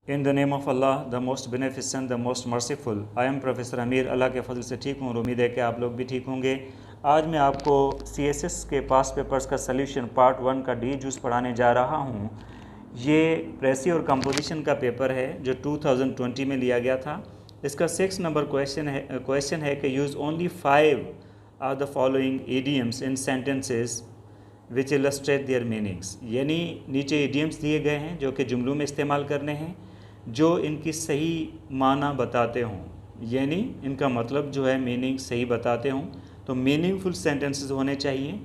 In the name of Allah the most beneficent the most merciful. I am professor Amir. Allah के फजल से ठीक हूँ और उम्मीद है कि आप लोग भी ठीक होंगे। आज मैं आपको CSS के पास पेपर्स का सल्यूशन पार्ट 1 का डी जूस पढ़ाने जा रहा हूँ। ये प्रेसी और कंपोजिशन का पेपर है जो 2020 में लिया गया था। इसका 6 नंबर क्वेश्चन है कि use only 5 are the following idioms in sentences which illustrate their meanings. यानी नीचे इडियम्स दिए गए हैं जो कि जुमलों में इस्तेमाल करने हैं जो इनकी सही माना बताते हों, यानी इनका मतलब जो है मीनिंग सही बताते हों। तो मीनिंगफुल सेंटेंसेस होने चाहिए।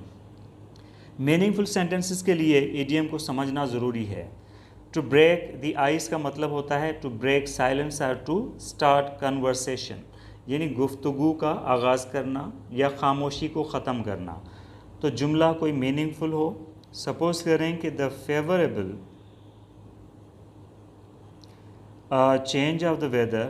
मीनिंगफुल सेंटेंसेस के लिए इडियम को समझना ज़रूरी है। टू ब्रेक द आइस का मतलब होता है टू ब्रेक साइलेंस और टू स्टार्ट कन्वर्सेशन, यानी गुफ्तगू का आगाज़ करना या खामोशी को ख़त्म करना। तो जुमला कोई मीनिंगफुल हो। सपोज करें कि the favourable change of the weather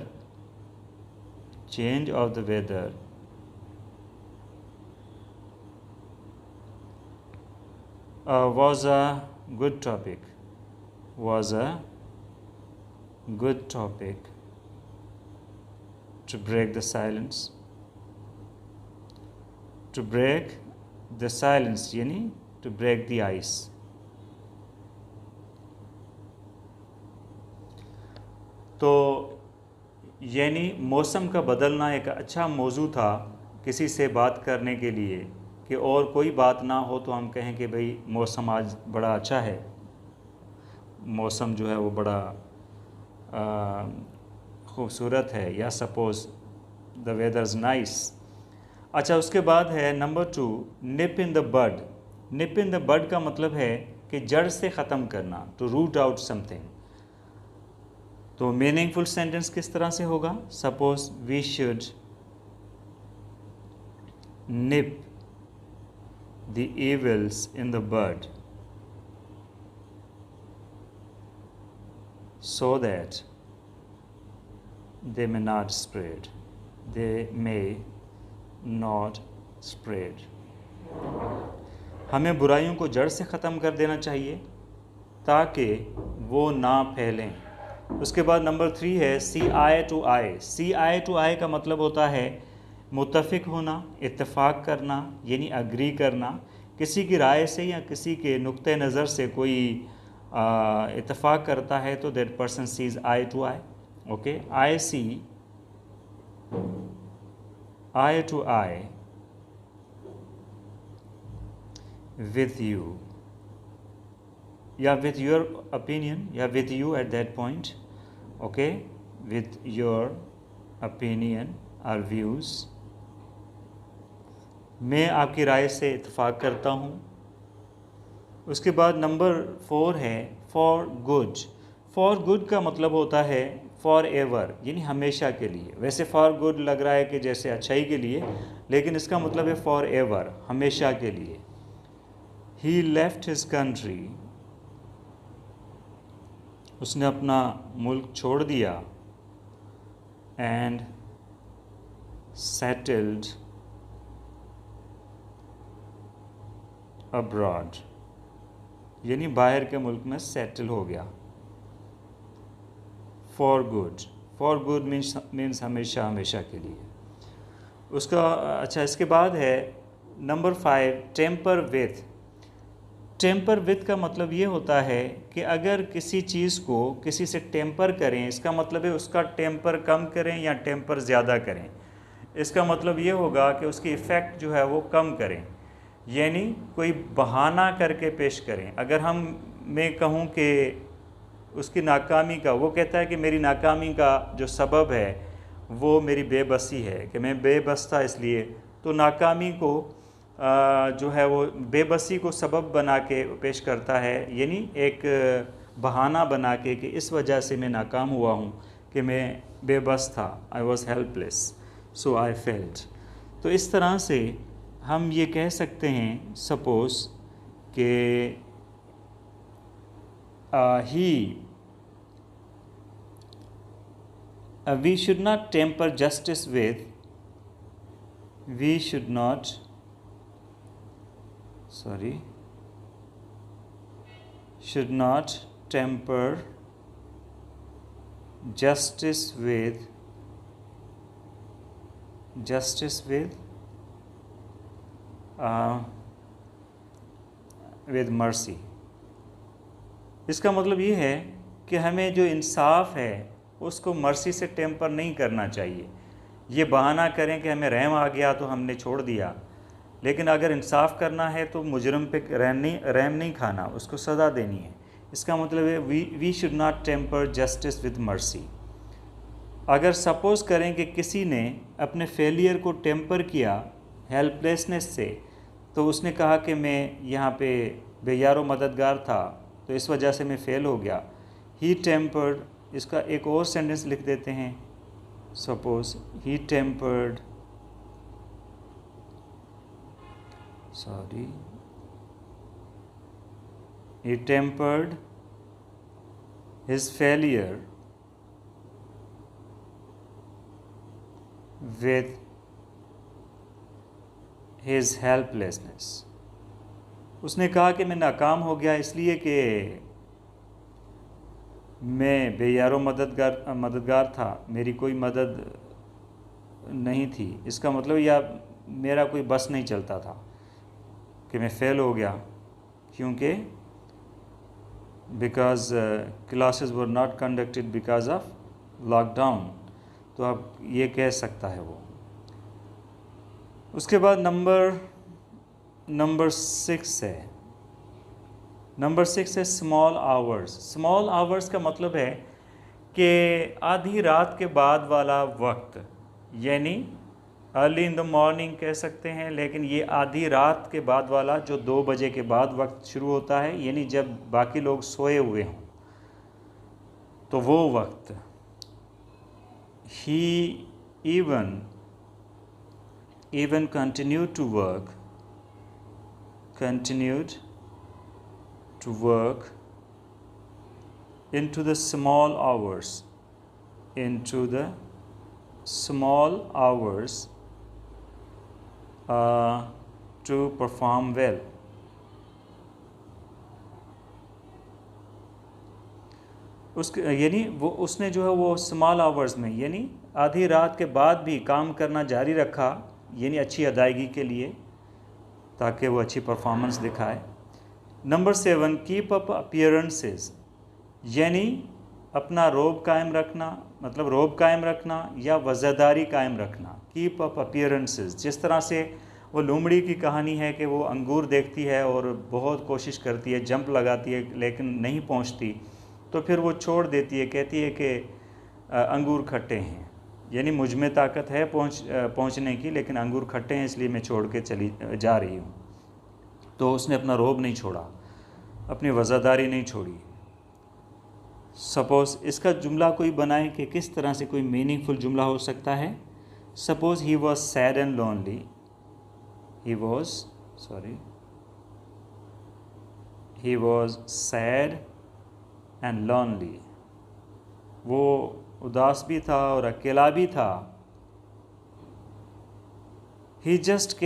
was a good topic to break the silence यानी to break the ice। तो यानी मौसम का बदलना एक अच्छा मौजू था किसी से बात करने के लिए कि और कोई बात ना हो तो हम कहें कि भाई मौसम आज बड़ा अच्छा है, मौसम जो है वो बड़ा खूबसूरत है, या सपोज द वेदर्स नाइस। अच्छा, उसके बाद है number 2 nip in the bud. Nip in the bud का मतलब है कि जड़ से ख़त्म करना, टू रूट आउट समथिंग। तो मीनिंगफुल सेंटेंस किस तरह से होगा? Suppose we should nip the evils in the bud so that they may not spread. हमें बुराइयों को जड़ से ख़त्म कर देना चाहिए ताकि वो ना फैलें। उसके बाद नंबर 3 है सी eye to I. See eye to आई का मतलब होता है मुत्तफ़िक होना, इत्तेफाक करना, यानी अग्री करना। किसी की राय से या किसी के नुक्ते नज़र से कोई इत्तेफाक करता है तो that person sees eye to eye. Okay, I see eye to eye with you, या with your opinion, या with you at that point, okay, with your opinion or views। मैं आपकी राय से इत्तेफाक करता हूँ। उसके बाद नंबर 4 है फॉर गुड। फॉर गुड का मतलब होता है फॉर एवर, यानी हमेशा के लिए। वैसे फॉर गुड लग रहा है कि जैसे अच्छाई के लिए, लेकिन इसका मतलब है फॉर एवर, हमेशा के लिए। He left his country, उसने अपना मुल्क छोड़ दिया, and settled abroad, यानी बाहर के मुल्क में सेटल हो गया। फॉर गुड मीन्स हमेशा, हमेशा के लिए। उसका अच्छा, इसके बाद है number 5 temper with. Temper with का मतलब ये होता है कि अगर किसी चीज़ को किसी से टेम्पर करें, इसका मतलब है उसका टेम्पर कम करें या टेम्पर ज़्यादा करें। इसका मतलब ये होगा कि उसकी इफ़ेक्ट जो है वो कम करें, यानी कोई बहाना करके पेश करें। अगर मैं कहूँ कि उसकी नाकामी का, वो कहता है कि मेरी नाकामी का जो सबब है वो मेरी बेबसी है, कि मैं बेबस था इसलिए, तो नाकामी को जो है वो बेबसी को सबब बना के पेश करता है, यानी एक बहाना बना के कि इस वजह से मैं नाकाम हुआ हूँ कि मैं बेबस था, I was helpless, so I felt. तो इस तरह से हम ये कह सकते हैं सपोज़ कि we should not temper justice with, we should not temper justice with mercy। इसका मतलब ये है कि हमें जो इंसाफ है उसको मर्सी से टेम्पर नहीं करना चाहिए। ये बहाना करें कि हमें रहम आ गया तो हमने छोड़ दिया, लेकिन अगर इंसाफ करना है तो मुजरम पे रहम नहीं खाना, उसको सज़ा देनी है। इसका मतलब है we should not temper justice with mercy. अगर सपोज़ करें कि किसी ने अपने फेलियर को टेम्पर किया हेल्पलेसनेस से, तो उसने कहा कि मैं यहाँ पे बेयारो मददगार था तो इस वजह से मैं फ़ेल हो गया। ही टेम्पर्ड, इसका एक और सेंटेंस लिख देते हैं। Suppose he tempered his failure with his helplessness। उसने कहा कि मैं नाकाम हो गया इसलिए कि मैं बेयारो मददगार था, मेरी कोई मदद नहीं थी। इसका मतलब या मेरा कोई बस नहीं चलता था कि मैं फ़ेल हो गया, क्योंकि because classes were not conducted because of lockdown. तो अब ये कह सकता है वो। उसके बाद नंबर 6 है। नंबर 6 है स्मॉल आवर्स। स्मॉल आवर्स का मतलब है कि आधी रात के बाद वाला वक्त, यानी अर्ली इन द मॉर्निंग कह सकते हैं, लेकिन ये आधी रात के बाद वाला जो 2 बजे के बाद वक्त शुरू होता है, यानी जब बाकी लोग सोए हुए हों, तो वो वक्त। ही even continued to work into the small hours to perform well। उसके यानी वो उसने जो है वो स्मॉल आवर्स में, यानी आधी रात के बाद भी काम करना जारी रखा, यानी अच्छी अदायगी के लिए, ताकि वो अच्छी परफॉर्मेंस दिखाए। नंबर 7 कीप अप अपीयरेंसेस, यानी अपना रोब कायम रखना, मतलब रोब कायम रखना या वज़ादारी कायम रखना। कीप अप अपीयरेंसेस, जिस तरह से वो लोमड़ी की कहानी है कि वो अंगूर देखती है और बहुत कोशिश करती है, जंप लगाती है, लेकिन नहीं पहुंचती, तो फिर वो छोड़ देती है, कहती है कि अंगूर खट्टे हैं, यानी मुझ में ताकत है पहुंचने की, लेकिन अंगूर खट्टे हैं इसलिए मैं छोड़ के चली जा रही हूँ। तो उसने अपना रोब नहीं छोड़ा, अपनी वज़ादारी नहीं छोड़ी। सपोज़ इसका जुमला कोई बनाए कि किस तरह से कोई मीनिंगफुल जुमला हो सकता है। Suppose he was sad and lonely, he was sad and lonely। वो उदास भी था और अकेला भी था। he just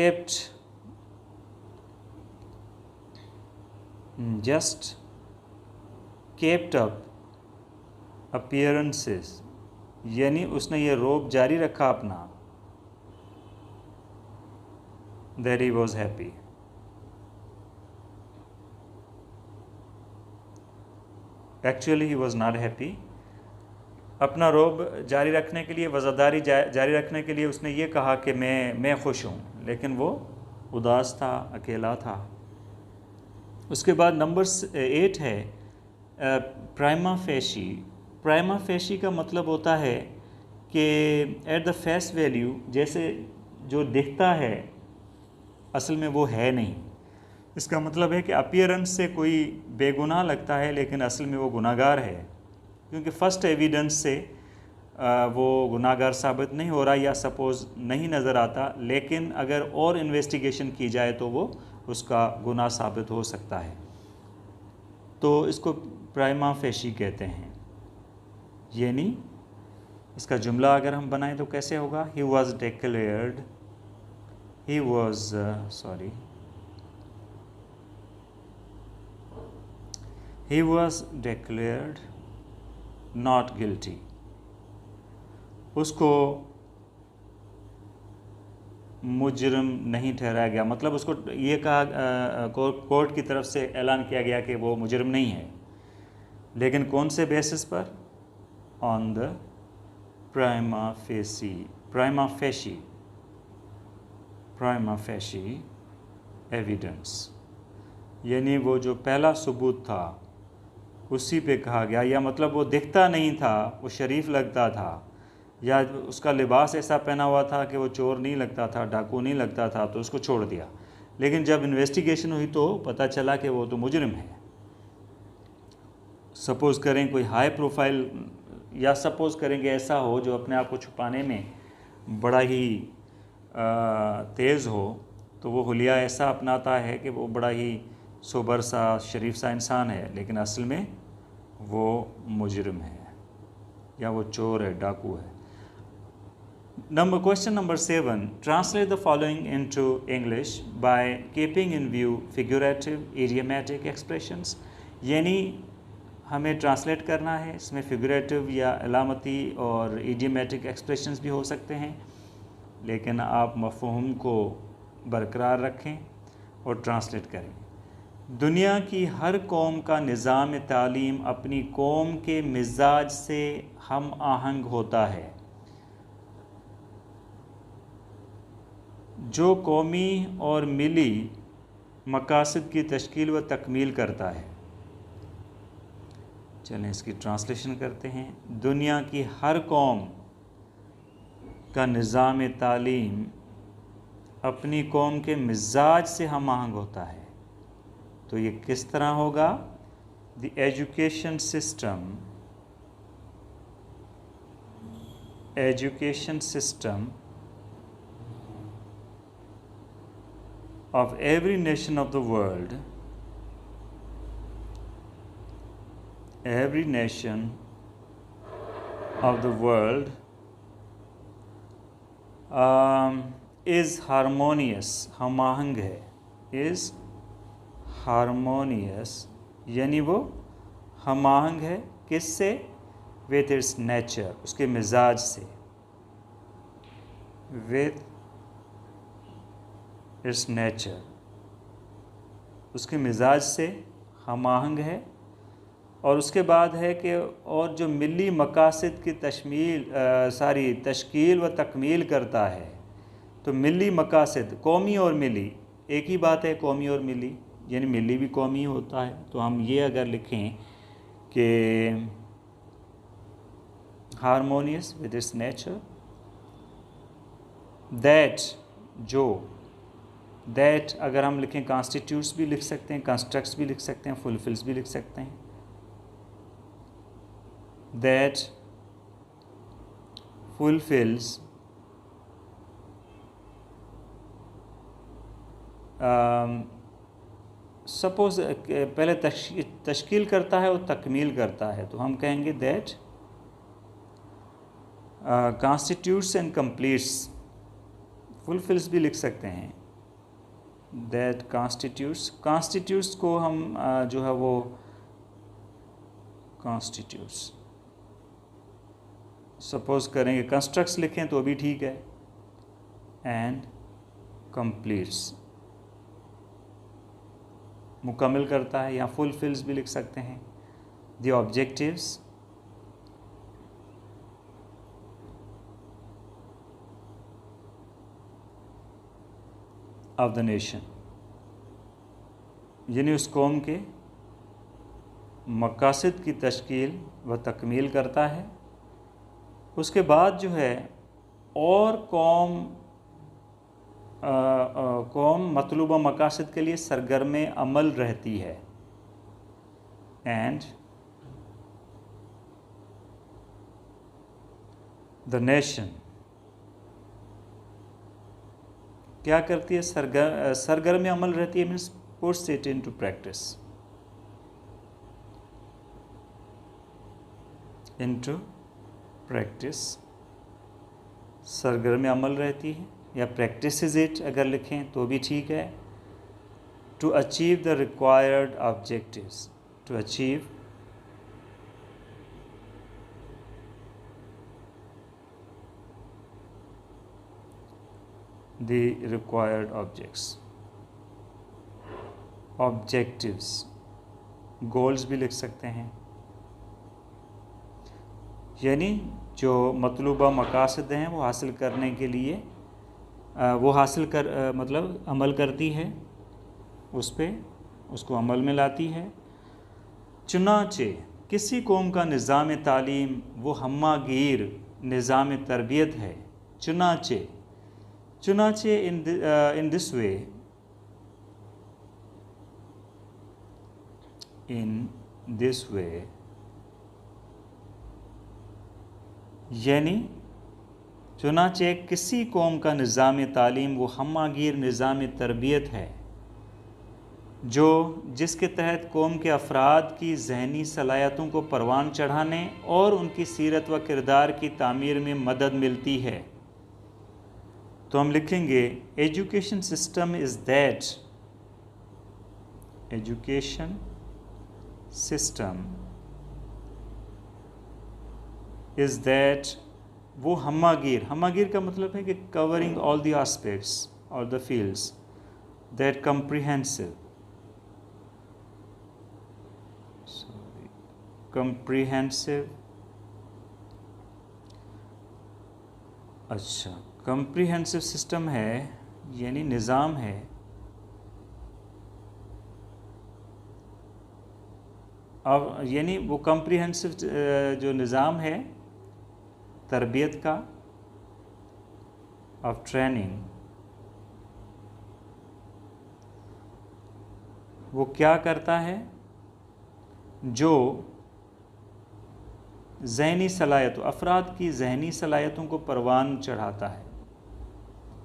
kept up appearances, यानी उसने ये रोब जारी रखा अपना, that he was happy। Actually he was not happy। अपना रोब जारी रखने के लिए, वज़ादारी जारी रखने के लिए उसने ये कहा कि मैं खुश हूँ, लेकिन वो उदास था, अकेला था। उसके बाद नंबर 8 है प्राइमा फेशी। प्राइमा फेशी का मतलब होता है कि एट द फेस वैल्यू, जैसे जो दिखता है असल में वो है नहीं। इसका मतलब है कि अपीयरेंस से कोई बेगुनाह लगता है, लेकिन असल में वो गुनाहगार है, क्योंकि फ़र्स्ट एविडेंस से वो गुनाहगार साबित नहीं हो रहा, या सपोज़ नहीं नज़र आता, लेकिन अगर और इन्वेस्टिगेशन की जाए तो वो उसका गुनाह साबित हो सकता है। तो इसको प्राइमा फेशी कहते हैं। यानी इसका जुमला अगर हम बनाएं तो कैसे होगा? He was declared not guilty। उसको मुजरिम नहीं ठहराया गया, मतलब उसको ये कहा कोर्ट की तरफ से ऐलान किया गया कि वो मुजरिम नहीं है, लेकिन कौन से बेसिस पर? On the prima facie evidence, यानी वो जो पहला सबूत था उसी पे कहा गया, या मतलब वो दिखता नहीं था, वो शरीफ लगता था, या उसका लिबास ऐसा पहना हुआ था कि वो चोर नहीं लगता था, डाकू नहीं लगता था, तो उसको छोड़ दिया। लेकिन जब इन्वेस्टिगेशन हुई तो पता चला कि वो तो मुजरिम है। सपोज़ करें कोई हाई प्रोफाइल, या सपोज़ करेंगे ऐसा हो जो अपने आप को छुपाने में बड़ा ही तेज़ हो, तो वो हुलिया ऐसा अपनाता है कि वो बड़ा ही सोबर सा शरीफ सा इंसान है, लेकिन असल में वो मुजरिम है या वो चोर है, डाकू है। Question number 7. Translate the following into English by keeping in view figurative idiomatic expressions. यानी हमें ट्रांसलेट करना है, इसमें फिगरेटिव या अलामती और idiomatic expressions भी हो सकते हैं, लेकिन आप मफ़हूम को बरकरार रखें और ट्रांसलेट करें। दुनिया की हर कौम का निज़ाम तालीम अपनी कौम के मिजाज से हम आहंग होता है। जो कौमी और मिली मकासद की तश्कील व तकमील करता है। चलें इसकी ट्रांसलेशन करते हैं। दुनिया की हर कौम का निज़ाम तालीम अपनी कौम के मिजाज से हम आहंग होता है। तो ये किस तरह होगा? The education system of every nation of the world, is harmonious, हम आहंग है, is harmonious, यानी वो हम आहंग है किससे? with its nature, उसके मिजाज से, with its nature, उसके मिजाज से हम आहंग है। और उसके बाद है कि और जो मिली मकासद की तश्कील व तकमील करता है। तो मिली मकासद, कौमी और मिली एक ही बात है, कौमी और मिली, यानी मिली भी कौमी होता है। तो हम ये अगर लिखें कि harmonious with its nature, that, जो, दैट अगर हम लिखें कॉन्स्टिट्यूट्स भी लिख सकते हैं, कंस्ट्रक्ट्स भी लिख सकते हैं, फुलफिल्स भी लिख सकते हैं। दैट फुलफिल्स सपोज पहले तश्कील करता है और तकमील करता है, तो हम कहेंगे that constitutes and completes, fulfils भी लिख सकते हैं। दैट कॉन्स्टिट्यूट्स को हम जो है वो कॉन्स्टिट्यूट्स सपोज करेंगे, कंस्ट्रक्ट्स लिखें तो भी ठीक है, एंड कंप्लीट्स मुकम्मल करता है, या फुलफिल्स भी लिख सकते हैं। The objectives of the nation, यानी उस कौम के मकासद की तश्कील व तकमील करता है। उसके बाद जो है और कौम मतलूबा मकासद के लिए सरगर्म अमल रहती है। एंड द नेशन क्या करती है? सरगर्म अमल रहती है, means puts it into practice, सरगर्म अमल रहती है, या प्रैक्टिसेस इट अगर लिखें तो भी ठीक है। To achieve the required objectives, to achieve the required objectives, goals भी लिख सकते हैं, यानी जो मतलूबा मकासद हैं वो हासिल करने के लिए मतलब अमल करती है, उस पे उसको अमल में लाती है। चुनाचे किसी कौम का निज़ाम तालीम वो हम्मागीर निज़ाम तरबियत है। चुनाचे in this way यानी चुनाचे किसी कौम का निज़ाम तालीम वो हम्मागीर निज़ाम तरबियत है जिसके तहत कौम के अफराद की ज़हनी सलाहियतों को परवान चढ़ाने और उनकी सीरत व किरदार की तामीर में मदद मिलती है। तो हम लिखेंगे education system is that, education system is that वो हम्मागीर का मतलब है कि कवरिंग ऑल द एस्पेक्ट्स और द फील्ड्स, दैट comprehensive अच्छा कम्प्रीहेंसिव सिस्टम है यानी निज़ाम है, अब यानी वो कम्प्रीहेंसिव जो निज़ाम है तरबियत का, ऑफ ट्रेनिंग, वो क्या करता है, जो ज़हनी सलाहियतों अफराद की ज़हनी सलाहियतों को परवान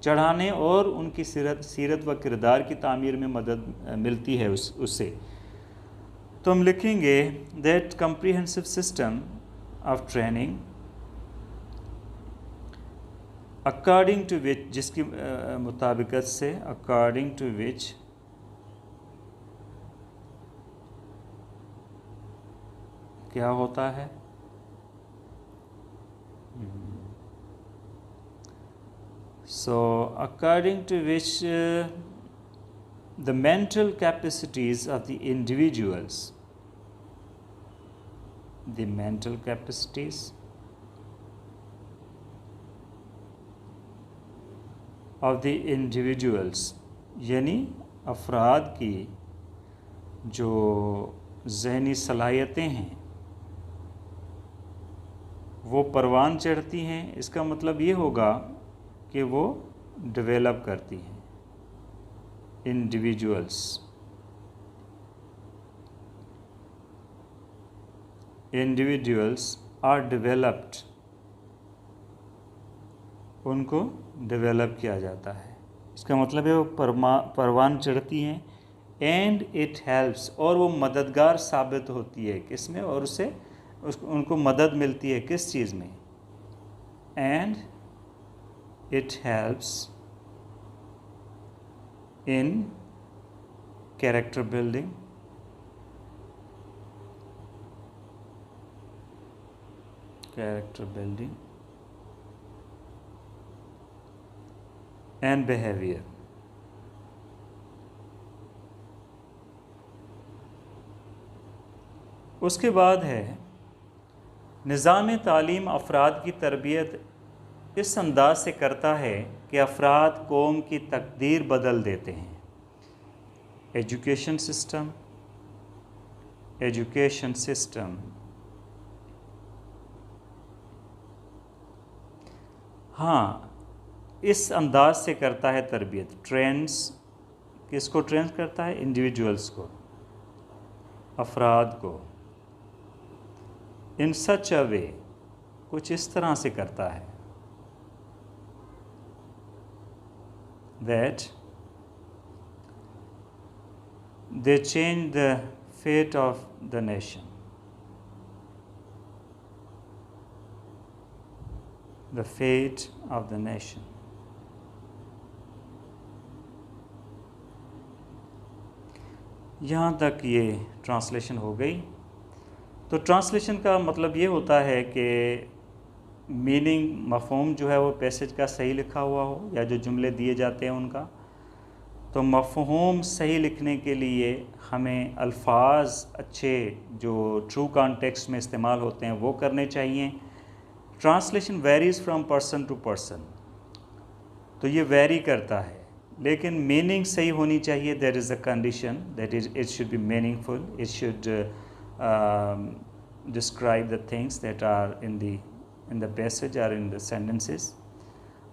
चढ़ाने और उनकी सीरत व किरदार की तामीर में मदद मिलती है उससे। तो हम लिखेंगे that comprehensive system of training according to which, जिसकी मुताबिकत से, अकॉर्डिंग टू विच क्या होता है, so according to which the mental capacities of the individuals, यानी अफराद की जो ज़हनी सलाहियतें हैं वो परवान चढ़ती हैं। इसका मतलब ये होगा कि वो डेवलप करती हैं। इंडिविजुअल्स आर डेवलप्ड, उनको डेवलप किया जाता है। इसका मतलब है वो परवान चढ़ती हैं। एंड इट हेल्प्स, और वो मददगार साबित होती है किसमें, और उनको मदद मिलती है किस चीज़ में। And it helps in character building, and behavior। उसके बाद है निज़ाम तालीम अफराद की तरबियत इस अंदाज से करता है कि अफराद कौम की तकदीर बदल देते हैं। एजुकेशन सिस्टम हाँ, इस अंदाज से करता है तरबियत। ट्रेंड्स, किसको ट्रेंड करता है, इंडिविजुअल्स को, अफराद को। इन सच अ वे, कुछ इस तरह से करता है, that they change the fate of the nation, यहाँ तक ये ट्रांसलेशन हो गई। तो ट्रांसलेशन का मतलब ये होता है कि मीनिंग मफ़हूम जो है वो पैसेज का सही लिखा हुआ हो या जो जुमले दिए जाते हैं उनका। तो मफ़हूम सही लिखने के लिए हमें अल्फाज अच्छे जो ट्रू कॉन्टेक्स्ट में इस्तेमाल होते हैं वो करने चाहिए। Translation varies from person to person, तो ये वेरी करता है, लेकिन मीनिंग सही होनी चाहिए। There is a condition that is it should be meaningful, it should describe the things that are in the passage or in the sentences.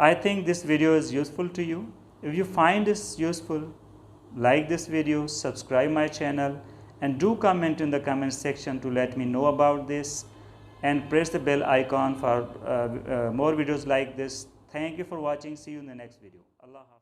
I think this video is useful to you. If you find this useful, like this video, subscribe my channel, and do comment in the comment section to let me know about this, and press the bell icon for more videos like this. Thank you for watching. See you in the next video. Allah Hafiz.